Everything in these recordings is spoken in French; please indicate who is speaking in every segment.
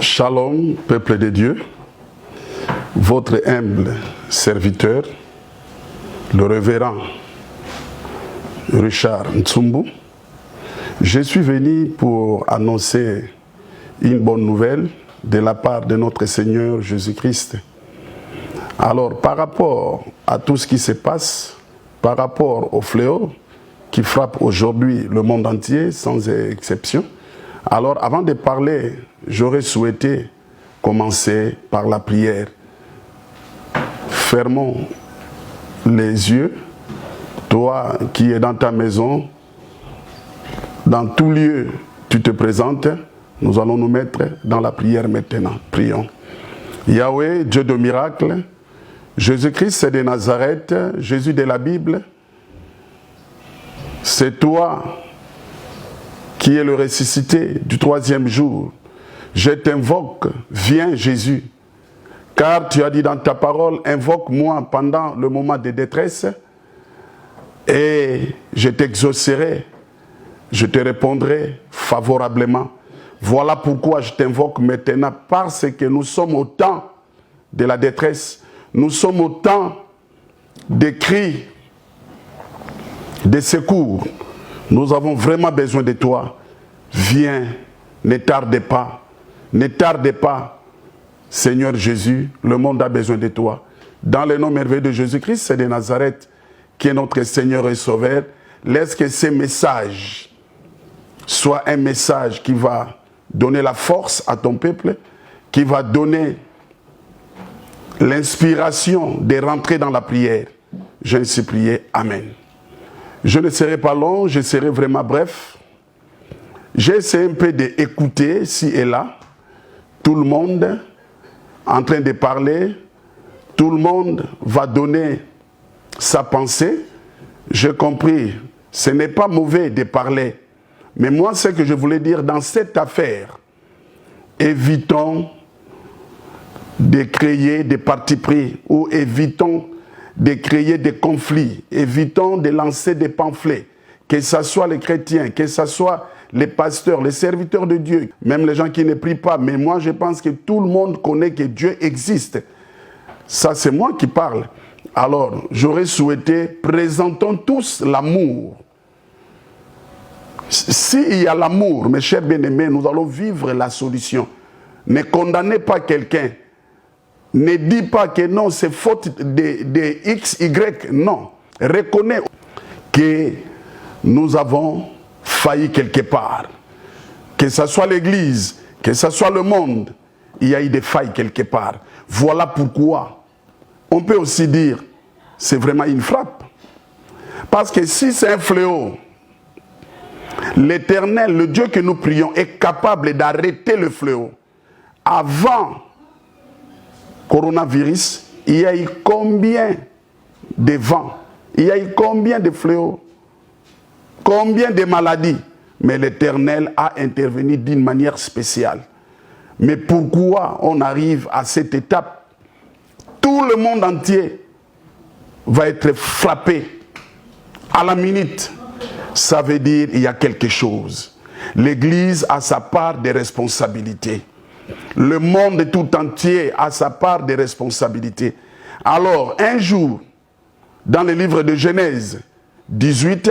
Speaker 1: Shalom, peuple de Dieu, votre humble serviteur, le révérend Richard Ntsumbu. Je suis venu pour annoncer une bonne nouvelle de la part de notre Seigneur Jésus-Christ. Alors, par rapport à tout ce qui se passe, par rapport au fléau qui frappe aujourd'hui le monde entier, sans exception, alors avant de parler, j'aurais souhaité commencer par la prière. Fermons les yeux, toi qui es dans ta maison, dans tout lieu, tu te présentes, nous allons nous mettre dans la prière maintenant. Prions. Yahweh, Dieu de miracles, Jésus-Christ de Nazareth, Jésus de la Bible, c'est toi qui es le ressuscité du troisième jour. Je t'invoque, viens Jésus, car tu as dit dans ta parole, invoque-moi pendant le moment de détresse et je t'exaucerai, je te répondrai favorablement. Voilà pourquoi je t'invoque maintenant, parce que nous sommes au temps de la détresse, nous sommes au temps des cris, des secours. Nous avons vraiment besoin de toi. Viens, ne tarde pas. Ne tarde pas, Seigneur Jésus, le monde a besoin de toi. Dans le nom merveilleux de Jésus-Christ, c'est de Nazareth, qui est notre Seigneur et Sauveur. Laisse que ces messages soient un message qui va donner la force à ton peuple, qui va donner l'inspiration de rentrer dans la prière. J'ai ainsi prié. Amen. Je ne serai pas long, je serai vraiment bref. J'ai essayé un peu d'écouter, ci et là, tout le monde en train de parler, tout le monde va donner sa pensée. J'ai compris, ce n'est pas mauvais de parler, mais moi, ce que je voulais dire dans cette affaire, évitons de créer des partis pris ou évitons de créer des conflits, évitons de lancer des pamphlets, que ce soit les chrétiens, que ce soit les pasteurs, les serviteurs de Dieu, même les gens qui ne prient pas. Mais moi, je pense que tout le monde connaît que Dieu existe. Ça, c'est moi qui parle. Alors, j'aurais souhaité, présentons tous l'amour. S'il y a l'amour, mes chers bien-aimés, nous allons vivre la solution. Ne condamnez pas quelqu'un. Ne dis pas que non, c'est faute de X, Y. Non. Reconnais que nous avons failli quelque part. Que ce soit l'Église, que ce soit le monde, il y a eu des failles quelque part. Voilà pourquoi on peut aussi dire c'est vraiment une frappe. Parce que si c'est un fléau, l'Éternel, le Dieu que nous prions, est capable d'arrêter le fléau. Avant coronavirus, il y a eu combien de vents, il y a eu combien de fléaux, combien de maladies, mais l'Éternel a intervenu d'une manière spéciale. Mais pourquoi on arrive à cette étape? Tout le monde entier va être frappé à la minute. Ça veut dire qu'il y a quelque chose. L'Église a sa part de responsabilité. Le monde tout entier a sa part de responsabilité. Alors, un jour, dans le livre de Genèse 18,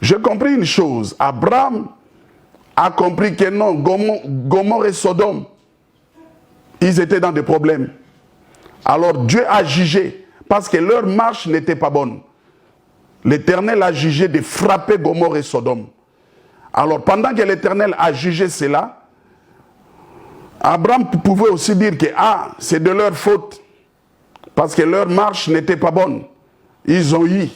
Speaker 1: j'ai compris une chose. Abraham a compris que non, Gomorrhe et Sodome, ils étaient dans des problèmes. Alors Dieu a jugé, parce que leur marche n'était pas bonne. L'Éternel a jugé de frapper Gomorrhe et Sodome. Alors pendant que l'Éternel a jugé cela, Abraham pouvait aussi dire que c'est de leur faute, parce que leur marche n'était pas bonne. Ils ont eu.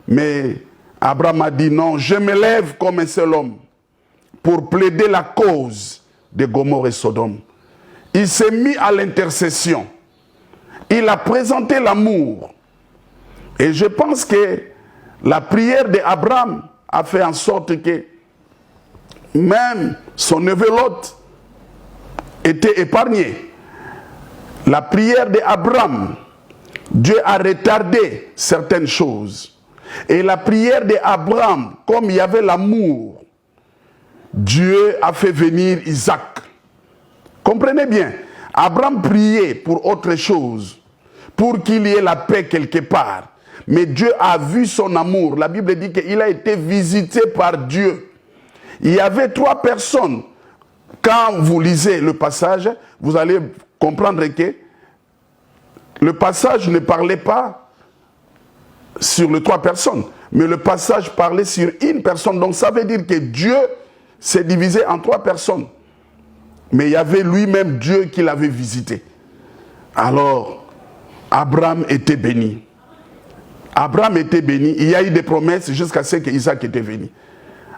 Speaker 1: Mais Abraham a dit non, je me lève comme un seul homme pour plaider la cause de Gomorrhe et Sodome. Il s'est mis à l'intercession. Il a présenté l'amour. Et je pense que la prière d'Abraham a fait en sorte que même son neveu Lot était épargné. La prière d'Abraham, Dieu a retardé certaines choses. Et la prière d'Abraham, comme il y avait l'amour, Dieu a fait venir Isaac. Comprenez bien, Abraham priait pour autre chose, pour qu'il y ait la paix quelque part. Mais Dieu a vu son amour. La Bible dit qu'il a été visité par Dieu. Il y avait 3 personnes. Quand vous lisez le passage, vous allez comprendre que le passage ne parlait pas sur les 3 personnes, mais le passage parlait sur une personne. Donc ça veut dire que Dieu s'est divisé en 3 personnes. Mais il y avait lui-même Dieu qui l'avait visité. Alors, Abraham était béni. Abraham était béni. Il y a eu des promesses jusqu'à ce qu'Isaac était venu.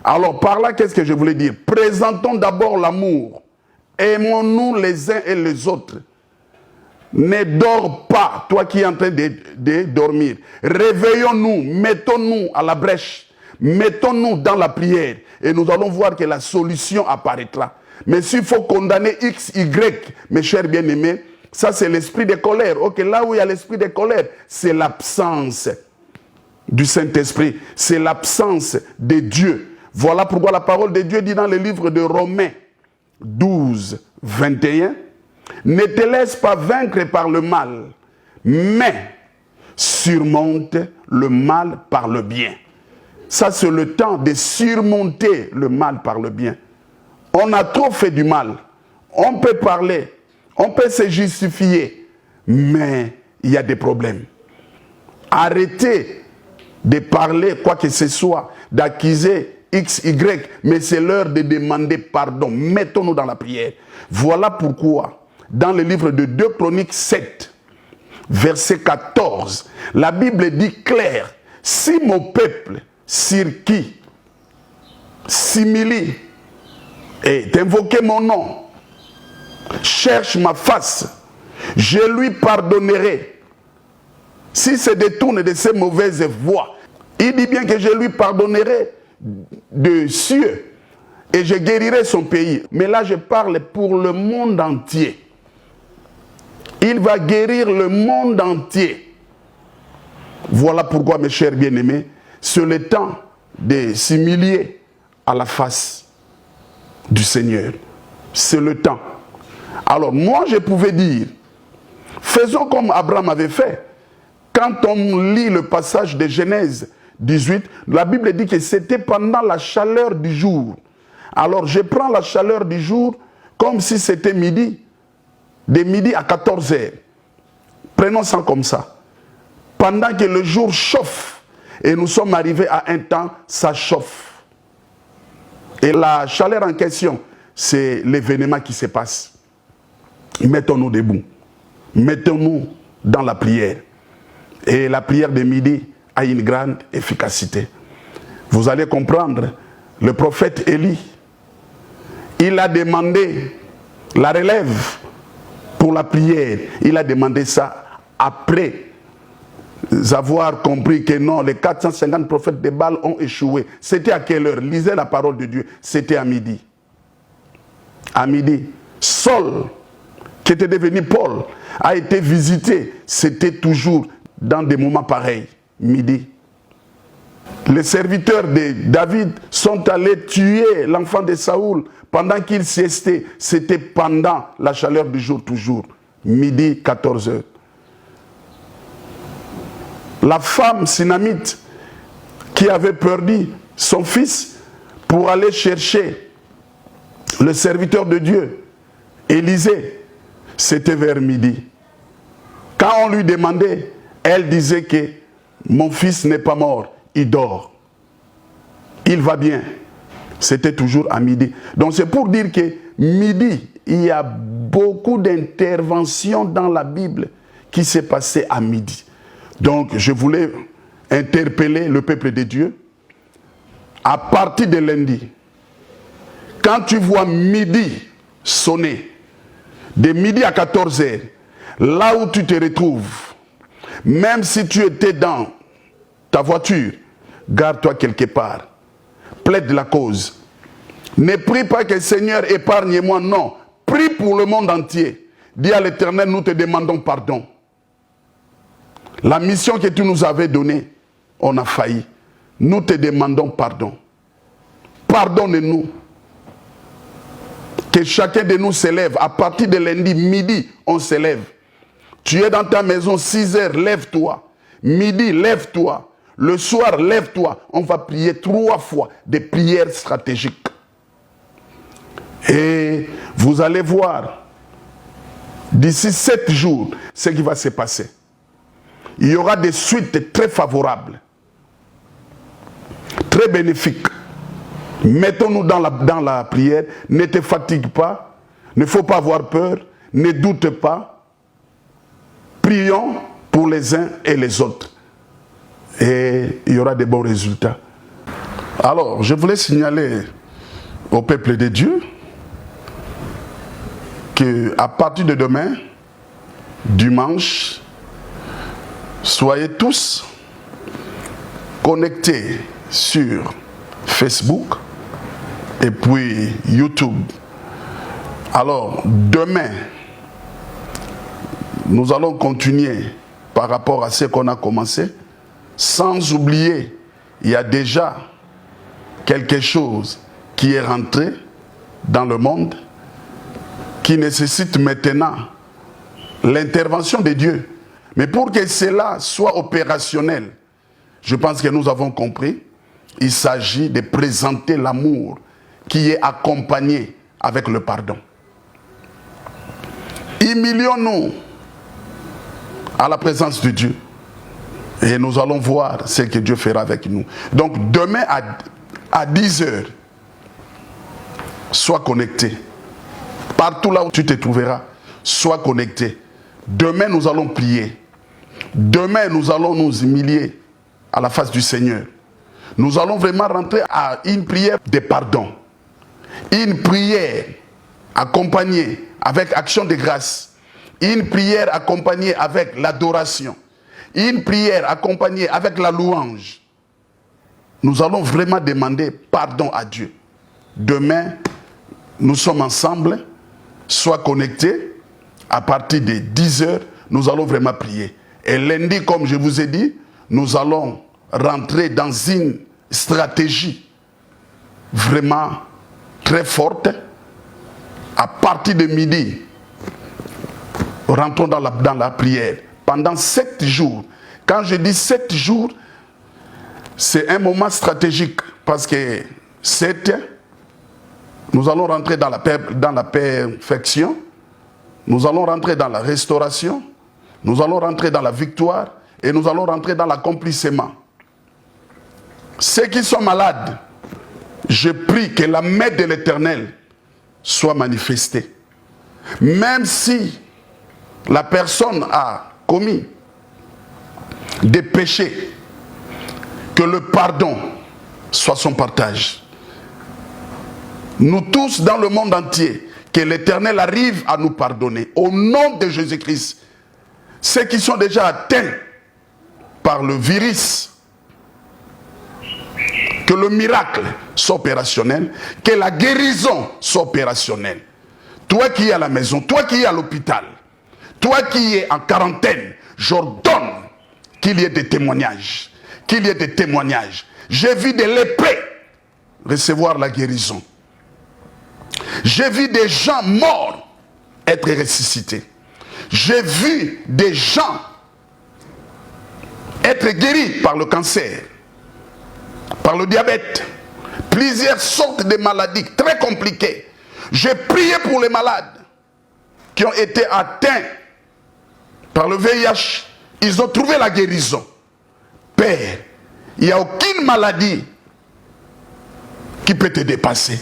Speaker 1: Alors, par là, qu'est-ce que je voulais dire? Présentons d'abord l'amour. Aimons-nous les uns et les autres. Ne dors pas, toi qui es en train de dormir. Réveillons-nous, mettons-nous à la brèche. Mettons-nous dans la prière. Et nous allons voir que la solution apparaîtra. Mais s'il faut condamner X, Y, mes chers bien-aimés, ça c'est l'esprit de colère. Ok, là où il y a l'esprit de colère, c'est l'absence du Saint-Esprit. C'est l'absence de Dieu. Voilà pourquoi la parole de Dieu dit dans le livre de Romains 12, 21, « Ne te laisse pas vaincre par le mal, mais surmonte le mal par le bien. » Ça, c'est le temps de surmonter le mal par le bien. On a trop fait du mal. On peut parler, on peut se justifier, mais il y a des problèmes. Arrêtez de parler quoi que ce soit, d'accuser X, Y, mais c'est l'heure de demander pardon. Mettons-nous dans la prière. Voilà pourquoi, dans le livre de 2 Chroniques 7, verset 14, la Bible dit clair, « Si mon peuple, sur qui s'humilie et invoquer mon nom, cherche ma face, je lui pardonnerai. Si se détourne de ses mauvaises voies, il dit bien que je lui pardonnerai de cieux et je guérirai son pays. » Mais là, je parle pour le monde entier. Il va guérir le monde entier. Voilà pourquoi, mes chers bien-aimés, c'est le temps de s'humilier à la face du Seigneur. C'est le temps. Alors, moi, je pouvais dire, faisons comme Abraham avait fait. Quand on lit le passage de Genèse 18, la Bible dit que c'était pendant la chaleur du jour. Alors, je prends la chaleur du jour comme si c'était midi, de midi à 14 heures. Prenons ça comme ça. Pendant que le jour chauffe, et nous sommes arrivés à un temps, ça chauffe. Et la chaleur en question, c'est l'événement qui se passe. Mettons-nous debout. Mettons-nous dans la prière. Et la prière de midi a une grande efficacité. Vous allez comprendre, le prophète Élie, il a demandé la relève pour la prière. Il a demandé ça après avoir compris que non, les 450 prophètes de Baal ont échoué. C'était à quelle heure? Lisez la parole de Dieu. C'était à midi. À midi. Saul, qui était devenu Paul, a été visité. C'était toujours dans des moments pareils. Midi. Les serviteurs de David sont allés tuer l'enfant de Saoul pendant qu'il siestait. C'était pendant la chaleur du jour toujours. Midi, 14 heures. La femme Sinamite qui avait perdu son fils pour aller chercher le serviteur de Dieu, Élisée, c'était vers midi. Quand on lui demandait, elle disait que mon fils n'est pas mort, il dort. Il va bien. C'était toujours à midi. Donc c'est pour dire que midi, il y a beaucoup d'interventions dans la Bible qui s'est passées à midi. Donc je voulais interpeller le peuple de Dieu à partir de lundi. Quand tu vois midi sonner, de midi à 14 heures, là où tu te retrouves, même si tu étais dans ta voiture, garde-toi quelque part. Plaide la cause. Ne prie pas que Seigneur épargne-moi, non. Prie pour le monde entier. Dis à l'Éternel, nous te demandons pardon. La mission que tu nous avais donnée, on a failli. Nous te demandons pardon. Pardonne-nous. Que chacun de nous s'élève. À partir de lundi, midi, on s'élève. Tu es dans ta maison, 6 heures, lève-toi. Midi, lève-toi. Le soir, lève-toi. On va prier 3 fois des prières stratégiques. Et vous allez voir, d'ici 7 jours, ce qui va se passer. Il y aura des suites très favorables, très bénéfiques. Mettons-nous dans la prière, ne te fatigue pas, ne faut pas avoir peur, ne doute pas. Prions pour les uns et les autres. Et il y aura des bons résultats. Alors, je voulais signaler au peuple de Dieu qu'à partir de demain, dimanche, soyez tous connectés sur Facebook et puis YouTube. Alors, demain, nous allons continuer par rapport à ce qu'on a commencé, sans oublier, il y a déjà quelque chose qui est rentré dans le monde, qui nécessite maintenant l'intervention de Dieu. Mais pour que cela soit opérationnel, je pense que nous avons compris, il s'agit de présenter l'amour qui est accompagné avec le pardon. Humilions-nous à la présence de Dieu et nous allons voir ce que Dieu fera avec nous. Donc demain à 10 heures, sois connecté. Partout là où tu te trouveras, sois connecté. Demain, nous allons prier. Demain, nous allons nous humilier à la face du Seigneur. Nous allons vraiment rentrer à une prière de pardon. Une prière accompagnée avec action de grâce. Une prière accompagnée avec l'adoration. Une prière accompagnée avec la louange. Nous allons vraiment demander pardon à Dieu. Demain, nous sommes ensemble. Sois connectés. À partir de 10 heures, nous allons vraiment prier. Et lundi, comme je vous ai dit, nous allons rentrer dans une stratégie vraiment très forte. À partir de midi, rentrons dans la prière. Pendant 7 jours. Quand je dis 7 jours, c'est un moment stratégique. Parce que 7, nous allons rentrer dans la perfection. Nous allons rentrer dans la restauration. Nous allons rentrer dans la victoire. Et nous allons rentrer dans l'accomplissement. Ceux qui sont malades, je prie que la main de l'Éternel soit manifestée. Même si la personne a commis des péchés, que le pardon soit son partage. Nous tous dans le monde entier, que l'Éternel arrive à nous pardonner. Au nom de Jésus-Christ, ceux qui sont déjà atteints par le virus, que le miracle soit opérationnel, que la guérison soit opérationnelle. Toi qui es à la maison, toi qui es à l'hôpital, toi qui es en quarantaine, j'ordonne qu'il y ait des témoignages. Qu'il y ait des témoignages. J'ai vu des lépreux recevoir la guérison. J'ai vu des gens morts être ressuscités. J'ai vu des gens être guéris par le cancer, par le diabète, plusieurs sortes de maladies très compliquées. J'ai prié pour les malades qui ont été atteints par le VIH. Ils ont trouvé la guérison. Père, il n'y a aucune maladie qui peut te dépasser.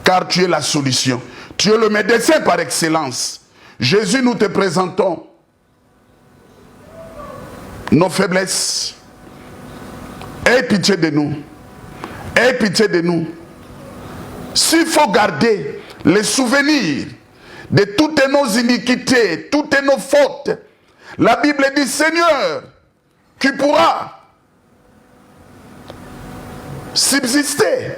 Speaker 1: Car tu es la solution. Tu es le médecin par excellence. Jésus, nous te présentons nos faiblesses. Aie pitié de nous. Aie pitié de nous. S'il faut garder les souvenirs de toutes nos iniquités, toutes nos fautes, la Bible dit, Seigneur, tu pourras subsister,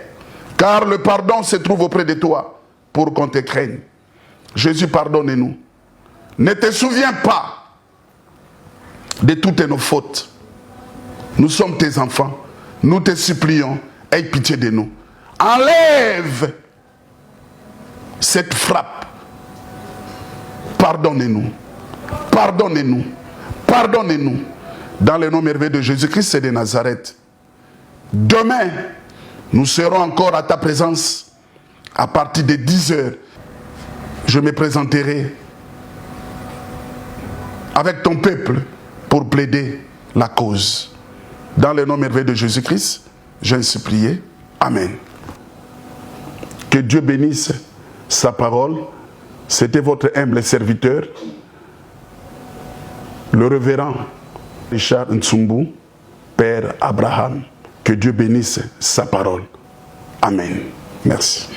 Speaker 1: car le pardon se trouve auprès de toi pour qu'on te craigne. Jésus, pardonne-nous. Ne te souviens pas de toutes nos fautes. Nous sommes tes enfants. Nous te supplions, aie pitié de nous. Enlève cette frappe. Pardonnez-nous. Pardonnez-nous. Pardonnez-nous. Dans le nom merveilleux de Jésus-Christ et de Nazareth. Demain, nous serons encore à ta présence à partir de 10 heures. Je me présenterai avec ton peuple pour plaider la cause. Dans le nom merveilleux de Jésus-Christ, j'ai ainsi prié. Amen. Que Dieu bénisse sa parole. C'était votre humble serviteur, le révérend Richard Ntsumbu, Père Abraham. Que Dieu bénisse sa parole. Amen. Merci.